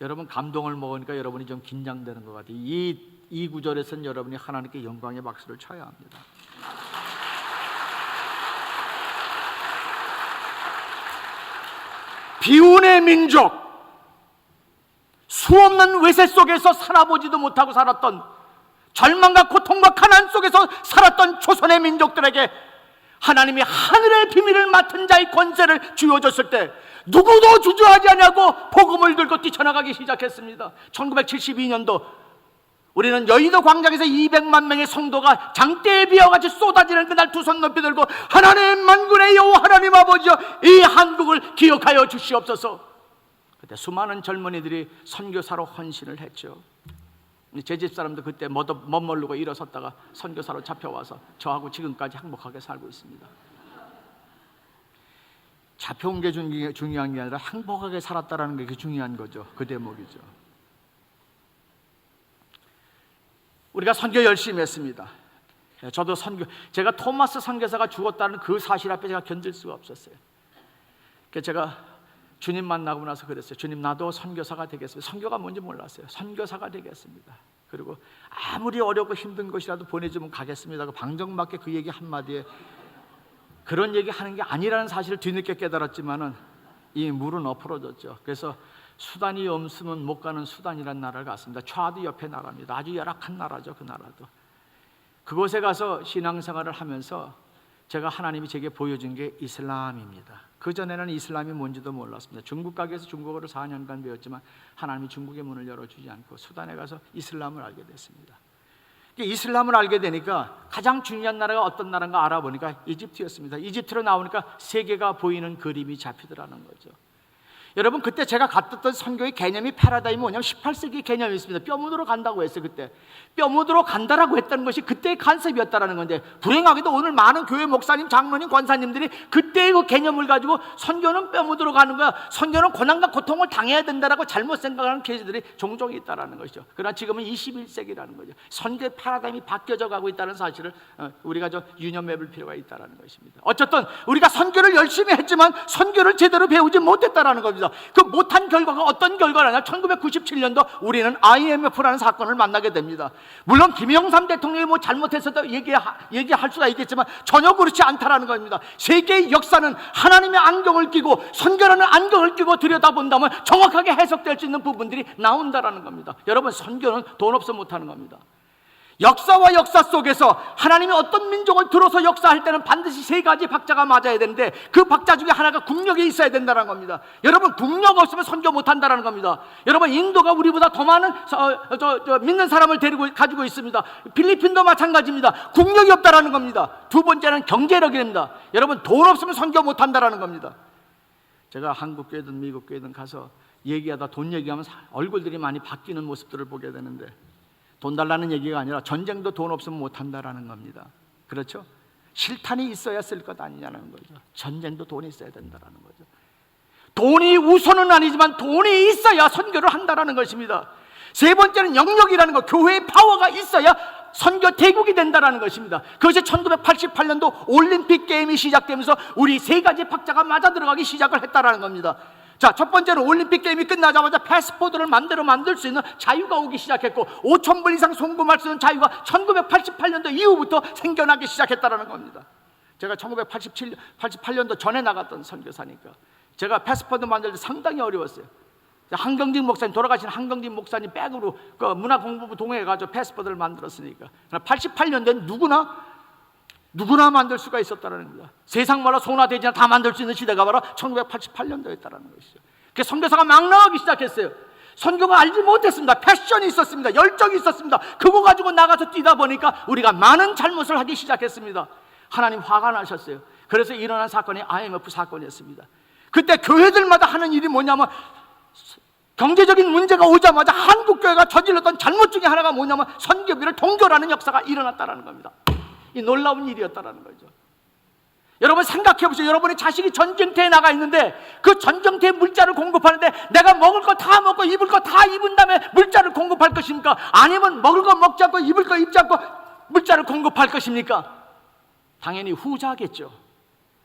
여러분, 감동을 먹으니까 여러분이 좀 긴장되는 것 같아요. 이 구절에서는 여러분이 하나님께 영광의 박수를 쳐야 합니다. 비운의 민족, 수없는 외세 속에서 살아보지도 못하고 살았던, 절망과 고통과 가난 속에서 살았던 조선의 민족들에게 하나님이 하늘의 비밀을 맡은 자의 권세를 쥐어줬을 때 누구도 주저하지 않냐고 복음을 들고 뛰쳐나가기 시작했습니다. 1972년도 우리는 여의도 광장에서 200만 명의 성도가 장대에 비어같이 쏟아지는 그날 두 손 높이 들고 하나님 만군의 여호와 하나님 아버지여, 이 한국을 기억하여 주시옵소서. 그때 수많은 젊은이들이 선교사로 헌신을 했죠. 제 집사람도 그때 멋모르고 일어섰다가 선교사로 잡혀와서 저하고 지금까지 행복하게 살고 있습니다. 잡혀온 게 중요한 게 아니라 행복하게 살았다는 게 중요한 거죠. 그 대목이죠. 우리가 선교 열심히 했습니다. 저도 제가 토마스 선교사가 죽었다는 그 사실 앞에 제가 견딜 수가 없었어요. 그래서 제가 주님 만나고 나서 그랬어요. 주님, 나도 선교사가 되겠습니다. 선교가 뭔지 몰랐어요. 선교사가 되겠습니다. 그리고 아무리 어렵고 힘든 것이라도 보내주면 가겠습니다. 방정맞게 그 얘기 한마디에 그런 얘기 하는 게 아니라는 사실을 뒤늦게 깨달았지만은 이 물은 엎어졌죠. 그래서 수단이 없으면 못 가는 수단이라는 나라를 갔습니다. 차드 옆에 나라입니다. 아주 열악한 나라죠. 그 나라도. 그곳에 가서 신앙생활을 하면서 제가 하나님이 제게 보여준 게 이슬람입니다. 그전에는 이슬람이 뭔지도 몰랐습니다. 중국 가게에서 중국어를 4년간 배웠지만 하나님이 중국의 문을 열어주지 않고 수단에 가서 이슬람을 알게 됐습니다. 이슬람을 알게 되니까 가장 중요한 나라가 어떤 나라인가 알아보니까 이집트였습니다. 이집트로 나오니까 세계가 보이는 그림이 잡히더라는 거죠. 여러분, 그때 제가 갔던 선교의 개념이 패러다임이 뭐냐면 18세기 개념이 있습니다. 뼈 묻으러 간다고 했어요. 그때 뼈 묻으러 간다라고 했다는 것이 그때의 컨셉이었다라는 건데, 불행하게도 오늘 많은 교회 목사님, 장로님, 권사님들이 그때의 그 개념을 가지고 선교는 뼈 묻으러 가는 거야, 선교는 고난과 고통을 당해야 된다라고 잘못 생각하는 계시들이 종종 있다라는 것이죠. 그러나 지금은 21세기라는 거죠. 선교의 패러다임이 바뀌어져 가고 있다는 사실을 우리가 좀 유념해볼 필요가 있다라는 것입니다. 어쨌든 우리가 선교를 열심히 했지만 선교를 제대로 배우지 못했다라는 겁니다. 그 못한 결과가 어떤 결과냐? 1997년도 우리는 IMF라는 사건을 만나게 됩니다. 물론 김영삼 대통령이 뭐 잘못했어도 얘기할 수가 있겠지만 전혀 그렇지 않다라는 겁니다. 세계의 역사는 하나님의 안경을 끼고 선교라는 안경을 끼고 들여다본다면 정확하게 해석될 수 있는 부분들이 나온다라는 겁니다. 여러분, 선교는 돈 없어 못하는 겁니다. 역사와 역사 속에서 하나님이 어떤 민족을 들어서 역사할 때는 반드시 세 가지 박자가 맞아야 되는데 그 박자 중에 하나가 국력이 있어야 된다는 겁니다. 여러분, 국력 없으면 선교 못한다는 겁니다. 여러분, 인도가 우리보다 더 많은 믿는 사람을 가지고 있습니다. 필리핀도 마찬가지입니다. 국력이 없다는 겁니다. 두 번째는 경제력입니다. 여러분, 돈 없으면 선교 못한다는 겁니다. 제가 한국 교회든 미국 교회든 가서 얘기하다 돈 얘기하면 얼굴들이 많이 바뀌는 모습들을 보게 되는데, 돈 달라는 얘기가 아니라 전쟁도 돈 없으면 못한다라는 겁니다. 그렇죠? 실탄이 있어야 쓸 것 아니냐는 거죠. 전쟁도 돈이 있어야 된다라는 거죠. 돈이 우선은 아니지만 돈이 있어야 선교를 한다라는 것입니다. 세 번째는 영역이라는 것, 교회의 파워가 있어야 선교 대국이 된다라는 것입니다. 그것이 1988년도 올림픽 게임이 시작되면서 우리 세 가지 박자가 맞아 들어가기 시작을 했다라는 겁니다. 자, 첫 번째는 올림픽 게임이 끝나자마자 패스포드를 만들 수 있는 자유가 오기 시작했고, 5,000불 이상 송금할 수 있는 자유가 1988년도 이후부터 생겨나기 시작했다는 겁니다. 제가 1988년도 전에 나갔던 선교사니까 제가 패스포드 만들 때 상당히 어려웠어요. 한경진 목사님, 돌아가신 한경진 목사님 백으로 그 문화공부부 동행해가지고 패스포드를 만들었으니까 88년도엔 누구나 만들 수가 있었다는 겁니다. 세상 말로 소나 돼지나 다 만들 수 있는 시대가 바로 1988년도였다는 것이죠. 그래서 선교사가 막 나가기 시작했어요. 선교가 알지 못했습니다. 패션이 있었습니다. 열정이 있었습니다. 그거 가지고 나가서 뛰다 보니까 우리가 많은 잘못을 하기 시작했습니다. 하나님 화가 나셨어요. 그래서 일어난 사건이 IMF 사건이었습니다. 그때 교회들마다 하는 일이 뭐냐면, 경제적인 문제가 오자마자 한국교회가 저질렀던 잘못 중에 하나가 뭐냐면 선교비를 동결하는 역사가 일어났다는 겁니다. 이 놀라운 일이었다는 거죠. 여러분 생각해 보세요. 여러분의 자식이 전쟁터에 나가 있는데 그 전쟁터에 물자를 공급하는데 내가 먹을 거 다 먹고 입을 거 다 입은 다음에 물자를 공급할 것입니까? 아니면 먹을 거 먹지 않고 입을 거 입지 않고 물자를 공급할 것입니까? 당연히 후자겠죠.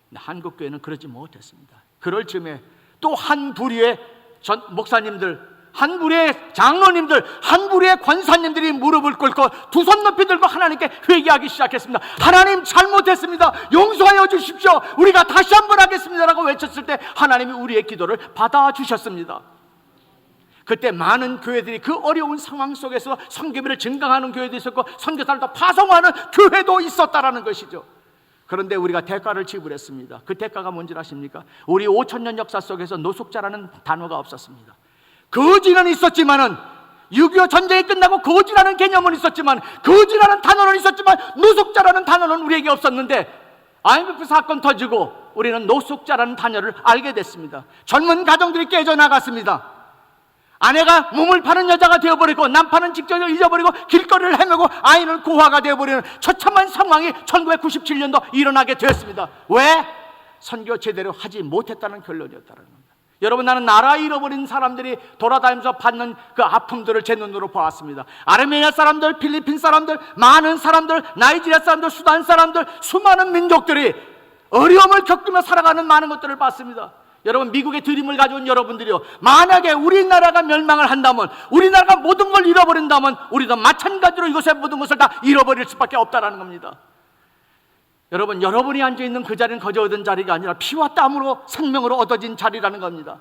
근데 한국교회는 그러지 못했습니다. 그럴 즈음에 또 한 부류의 목사님들, 한 부류의 장로님들, 한 부류의 권사님들이 무릎을 꿇고 두 손 높이 들고 하나님께 회개하기 시작했습니다. 하나님, 잘못했습니다. 용서하여 주십시오. 우리가 다시 한번 하겠습니다라고 외쳤을 때 하나님이 우리의 기도를 받아주셨습니다. 그때 많은 교회들이 그 어려운 상황 속에서 선교비를 증강하는 교회도 있었고 선교사를 더 파송하는 교회도 있었다라는 것이죠. 그런데 우리가 대가를 지불했습니다. 그 대가가 뭔지 아십니까? 우리 5,000년 역사 속에서 노숙자라는 단어가 없었습니다. 거지는 있었지만은, 6.25 전쟁이 끝나고 거지라는 개념은 있었지만, 거지라는 단어는 있었지만 노숙자라는 단어는 우리에게 없었는데, IMF 사건 터지고 우리는 노숙자라는 단어를 알게 됐습니다. 젊은 가정들이 깨져나갔습니다. 아내가 몸을 파는 여자가 되어버리고 남편은 직장을 잊어버리고 길거리를 헤매고 아이는 고아가 되어버리는 처참한 상황이 1997년도 일어나게 되었습니다. 왜? 선교 제대로 하지 못했다는 결론이었다는 겁니다. 여러분, 나는 나라 잃어버린 사람들이 돌아다니면서 받는 그 아픔들을 제 눈으로 보았습니다. 아르메니아 사람들, 필리핀 사람들, 많은 사람들, 나이지리아 사람들, 수단 사람들, 수많은 민족들이 어려움을 겪으며 살아가는 많은 것들을 봤습니다. 여러분, 미국의 드림을 가져온 여러분들이요, 만약에 우리나라가 멸망을 한다면, 우리나라가 모든 걸 잃어버린다면 우리도 마찬가지로 이것의 모든 것을 다 잃어버릴 수밖에 없다는 겁니다. 여러분, 여러분이 앉아있는 그 자리는 거저 얻은 자리가 아니라 피와 땀으로 생명으로 얻어진 자리라는 겁니다.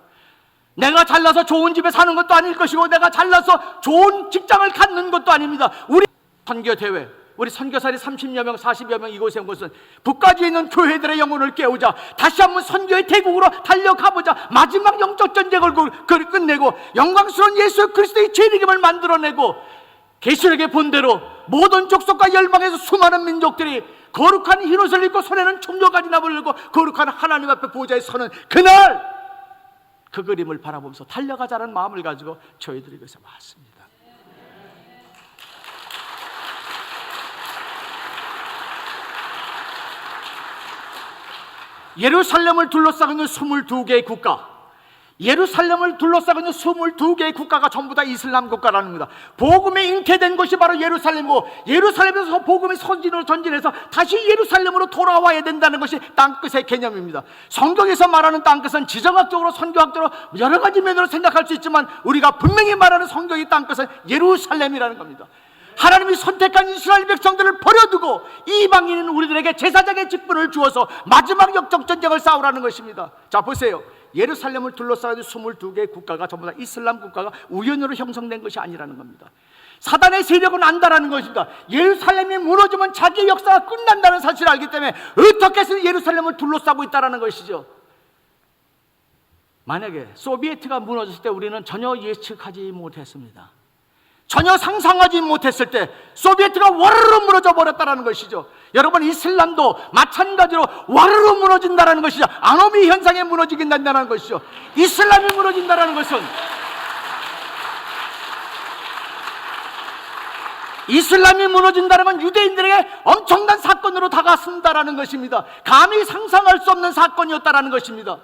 내가 잘나서 좋은 집에 사는 것도 아닐 것이고 내가 잘나서 좋은 직장을 갖는 것도 아닙니다. 우리 선교대회, 우리 선교사들이 30여 명, 40여 명 이곳에 온 것은 북가주에 있는 교회들의 영혼을 깨우자, 다시 한번 선교의 대국으로 달려가보자, 마지막 영적 전쟁을 끝내고 영광스러운 예수 그리스도의 재림을 만들어내고, 계시록의 본대로 모든 족속과 열방에서 수많은 민족들이 거룩한 흰옷을 입고 손에는 총려가지나 불고 거룩한 하나님 앞에 보좌에 서는 그날, 그 그림을 바라보면서 달려가자는 마음을 가지고 저희들이 여기서 왔습니다. 예루살렘을 둘러싸고 있는 22개의 국가, 예루살렘을 둘러싸고 있는 22개의 국가가 전부 다 이슬람 국가라는 겁니다. 복음이 잉태된 곳이 바로 예루살렘이고, 예루살렘에서 복음이 선진으로 전진해서 다시 예루살렘으로 돌아와야 된다는 것이 땅끝의 개념입니다. 성경에서 말하는 땅끝은 지정학적으로, 선교학적으로 여러 가지 면으로 생각할 수 있지만 우리가 분명히 말하는 성경의 땅끝은 예루살렘이라는 겁니다. 하나님이 선택한 이스라엘 백성들을 버려두고 이방인인 우리들에게 제사장의 직분을 주어서 마지막 역적 전쟁을 싸우라는 것입니다. 자, 보세요. 예루살렘을 둘러싸고 있는 22개의 국가가 전부 다 이슬람 국가가 우연으로 형성된 것이 아니라는 겁니다. 사단의 세력은 안다라는 것입니다. 예루살렘이 무너지면 자기의 역사가 끝난다는 사실을 알기 때문에 어떻게 해서 예루살렘을 둘러싸고 있다는 것이죠. 만약에 소비에트가 무너졌을 때 우리는 전혀 예측하지 못했습니다. 전혀 상상하지 못했을 때 소비에트가 와르르 무너져 버렸다는 것이죠. 여러분, 이슬람도 마찬가지로 와르르 무너진다는 것이죠. 아노미 현상에 무너지긴 된다는 것이죠. 이슬람이 무너진다는 것은, 이슬람이 무너진다는 건 유대인들에게 엄청난 사건으로 다가선다라는 것입니다. 감히 상상할 수 없는 사건이었다라는 것입니다.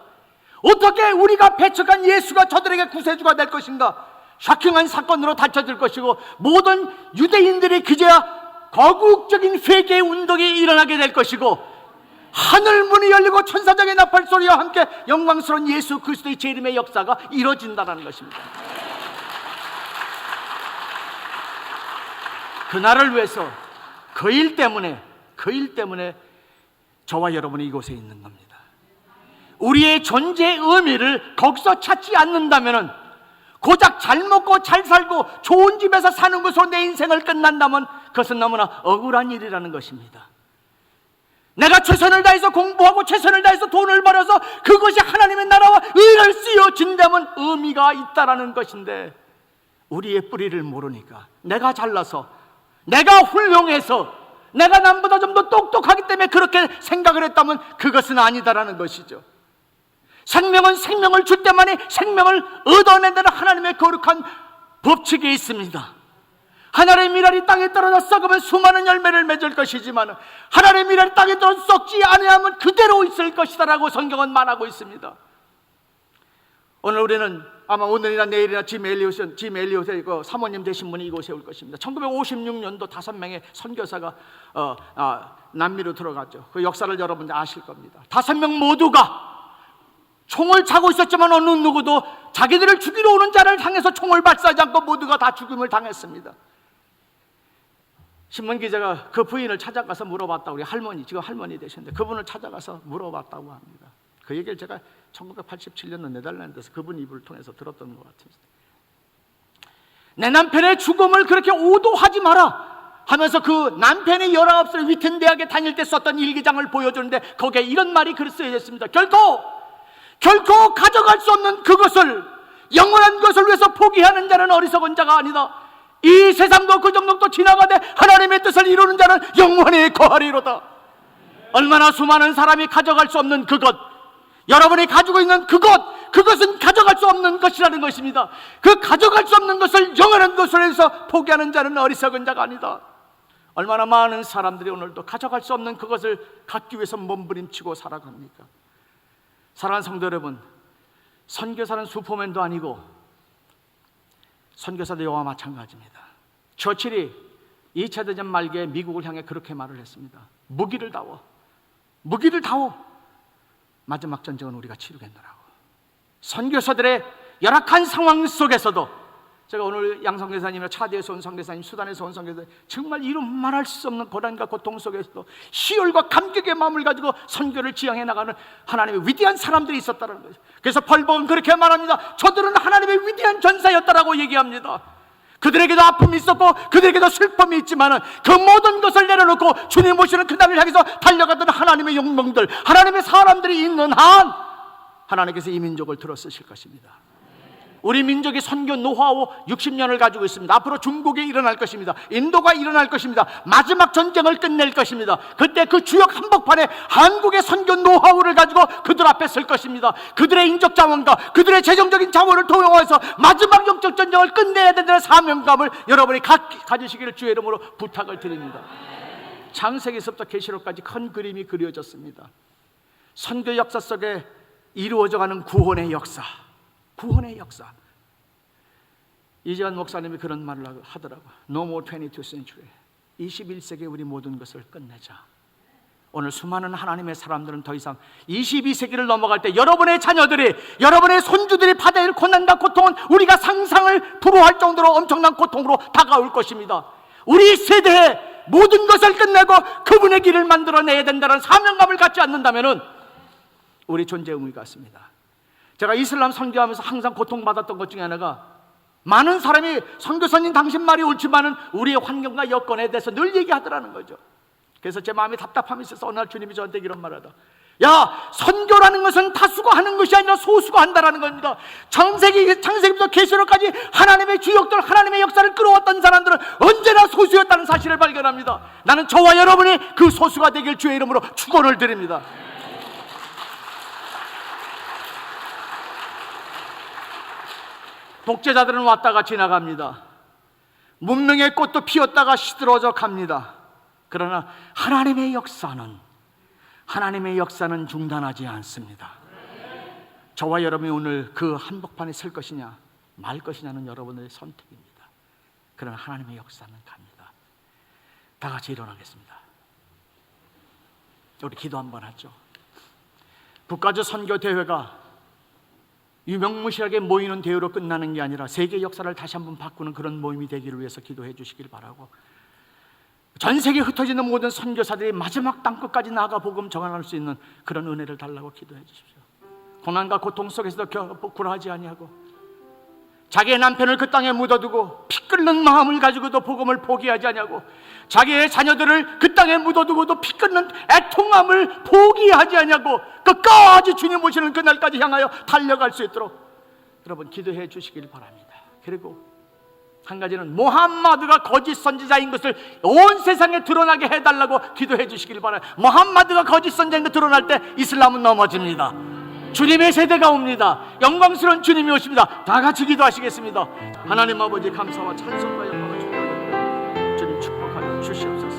어떻게 우리가 배척한 예수가 저들에게 구세주가 될 것인가? 쇼킹한 사건으로 닫혀질 것이고, 모든 유대인들이 그제야 거국적인 회개 운동이 일어나게 될 것이고, 하늘 문이 열리고 천사장의 나팔 소리와 함께 영광스러운 예수 그리스도의 재림의 역사가 이루어진다는 것입니다. 그날을 위해서 그 일 때문에 저와 여러분이 이곳에 있는 겁니다. 우리의 존재의 의미를 거기서 찾지 않는다면, 고작 잘 먹고 잘 살고 좋은 집에서 사는 것으로 내 인생을 끝난다면 그것은 너무나 억울한 일이라는 것입니다. 내가 최선을 다해서 공부하고 최선을 다해서 돈을 벌어서 그것이 하나님의 나라와 의를 쓰여진다면 의미가 있다라는 것인데, 우리의 뿌리를 모르니까, 내가 잘나서, 내가 훌륭해서, 내가 남보다 좀 더 똑똑하기 때문에 그렇게 생각을 했다면 그것은 아니다라는 것이죠. 생명은 생명을 줄 때만이 생명을 얻어낸다는 하나님의 거룩한 법칙이 있습니다. 하나님의 미랄이 땅에 떨어져 썩으면 수많은 열매를 맺을 것이지만, 하나님의 미랄이 땅에 떨어져 썩지 아니하면 그대로 있을 것이다 라고 성경은 말하고 있습니다. 오늘 우리는 아마 오늘이나 내일이나 짐 엘리엇의 그 사모님 되신 분이 이곳에 올 것입니다. 1956년도 5명의 선교사가 남미로 들어갔죠. 그 역사를 여러분 아실 겁니다. 5명 모두가 총을 차고 있었지만 어느 누구도 자기들을 죽이러 오는 자를 향해서 총을 발사하지 않고 모두가 다 죽임을 당했습니다. 신문기자가 그 부인을 찾아가서 물어봤다고, 우리 할머니, 지금 할머니 되셨는데 그분을 찾아가서 물어봤다고 합니다. 그 얘기를 제가 1987년 네덜란드에서 그분 입을 통해서 들었던 것 같습니다. 내 남편의 죽음을 그렇게 오도하지 마라 하면서 그 남편이 19살 위튼 대학에 다닐 때 썼던 일기장을 보여주는데 거기에 이런 말이 글 쓰여져 있습니다. 결코 가져갈 수 없는 그것을, 영원한 것을 위해서 포기하는 자는 어리석은 자가 아니다. 이 세상도 그 정도도 지나가되 하나님의 뜻을 이루는 자는 영원히 거하리로다. 얼마나 수많은 사람이 가져갈 수 없는 그것, 여러분이 가지고 있는 그것은 가져갈 수 없는 것이라는 것입니다. 그 가져갈 수 없는 것을 영원한 것을 위해서 포기하는 자는 어리석은 자가 아니다. 얼마나 많은 사람들이 오늘도 가져갈 수 없는 그것을 갖기 위해서 몸부림치고 살아갑니까? 사랑하는 성도 여러분, 선교사는 슈퍼맨도 아니고 선교사도 여와 마찬가지입니다. 처칠이 2차 대전 말기에 미국을 향해 그렇게 말을 했습니다. 무기를 다워 마지막 전쟁은 우리가 치르겠노라고. 선교사들의 열악한 상황 속에서도, 제가 오늘 양 선교사님이나 차디에서 온 선교사님, 수단에서 온 선교사님, 정말 이루 말할 수 없는 고난과 고통 속에서도 희열과 감격의 마음을 가지고 선교를 지향해 나가는 하나님의 위대한 사람들이 있었다는 거죠. 그래서 펄복은 그렇게 말합니다. 저들은 하나님의 위대한 전사였다라고 얘기합니다. 그들에게도 아픔이 있었고 그들에게도 슬픔이 있지만 그 모든 것을 내려놓고 주님 오시는 그날을 향해서 달려갔던 하나님의 용병들, 하나님의 사람들이 있는 한 하나님께서 이 민족을 들어쓰실 것입니다. 우리 민족이 선교 노하우 60년을 가지고 있습니다. 앞으로 중국에 일어날 것입니다. 인도가 일어날 것입니다. 마지막 전쟁을 끝낼 것입니다. 그때 그 주역 한복판에 한국의 선교 노하우를 가지고 그들 앞에 설 것입니다. 그들의 인적 자원과 그들의 재정적인 자원을 동원해서 마지막 영적 전쟁을 끝내야 된다는 사명감을 여러분이 가지시기를 주의 이름으로 부탁을 드립니다. 창세기서부터 계시록까지 큰 그림이 그려졌습니다. 선교 역사 속에 이루어져가는 구원의 역사. 이재환 목사님이 그런 말을 하더라고요. No more 22th century. 21세기에 우리 모든 것을 끝내자. 오늘 수많은 하나님의 사람들은 더 이상 22세기를 넘어갈 때 여러분의 자녀들이, 여러분의 손주들이 받아야 할 고난과 고통은 우리가 상상을 불허할 정도로 엄청난 고통으로 다가올 것입니다. 우리 세대에 모든 것을 끝내고 그분의 길을 만들어내야 된다는 사명감을 갖지 않는다면 우리 존재의 의미가 있습니다. 제가 이슬람 선교하면서 항상 고통받았던 것 중에 하나가 많은 사람이 선교사님 당신 말이 옳지만은 우리의 환경과 여건에 대해서 늘 얘기하더라는 거죠. 그래서 제 마음이 답답함이 있어서 어느 날 주님이 저한테 이런 말을 하다. 야, 선교라는 것은 다수가 하는 것이 아니라 소수가 한다라는 겁니다. 창세기부터 계시록까지 하나님의 주역들, 하나님의 역사를 끌어왔던 사람들은 언제나 소수였다는 사실을 발견합니다. 나는 저와 여러분이 그 소수가 되길 주의 이름으로 축원을 드립니다. 독재자들은 왔다가 지나갑니다. 문명의 꽃도 피었다가 시들어져 갑니다. 그러나 하나님의 역사는 중단하지 않습니다. 저와 여러분이 오늘 그 한복판에 설 것이냐 말 것이냐는 여러분의 선택입니다. 그러나 하나님의 역사는 갑니다. 다 같이 일어나겠습니다. 우리 기도 한번 하죠. 국가적 선교 대회가 유명무실하게 모이는 대회로 끝나는 게 아니라 세계 역사를 다시 한번 바꾸는 그런 모임이 되기를 위해서 기도해 주시길 바라고, 전 세계에 흩어지는 모든 선교사들이 마지막 땅끝까지 나아가 복음 전할 수 있는 그런 은혜를 달라고 기도해 주십시오. 고난과 고통 속에서도 굴하지 아니하고 자기의 남편을 그 땅에 묻어두고 피 끓는 마음을 가지고도 복음을 포기하지 아니하고 자기의 자녀들을 그 땅에 묻어두고도 피 끓는 애통함을 포기하지 아니하고 끝까지 주님 오시는 그날까지 향하여 달려갈 수 있도록 여러분 기도해 주시길 바랍니다. 그리고 한 가지는 모함마드가 거짓 선지자인 것을 온 세상에 드러나게 해달라고 기도해 주시길 바라요. 모함마드가 거짓 선지자인 것 드러날 때 이슬람은 넘어집니다. 주님의 세대가 옵니다. 영광스러운 주님이 오십니다. 다 같이 기도하시겠습니다. 하나님 아버지 감사와 찬송과 영광을 주옵나이다. 주님 축복하여 주시옵소서.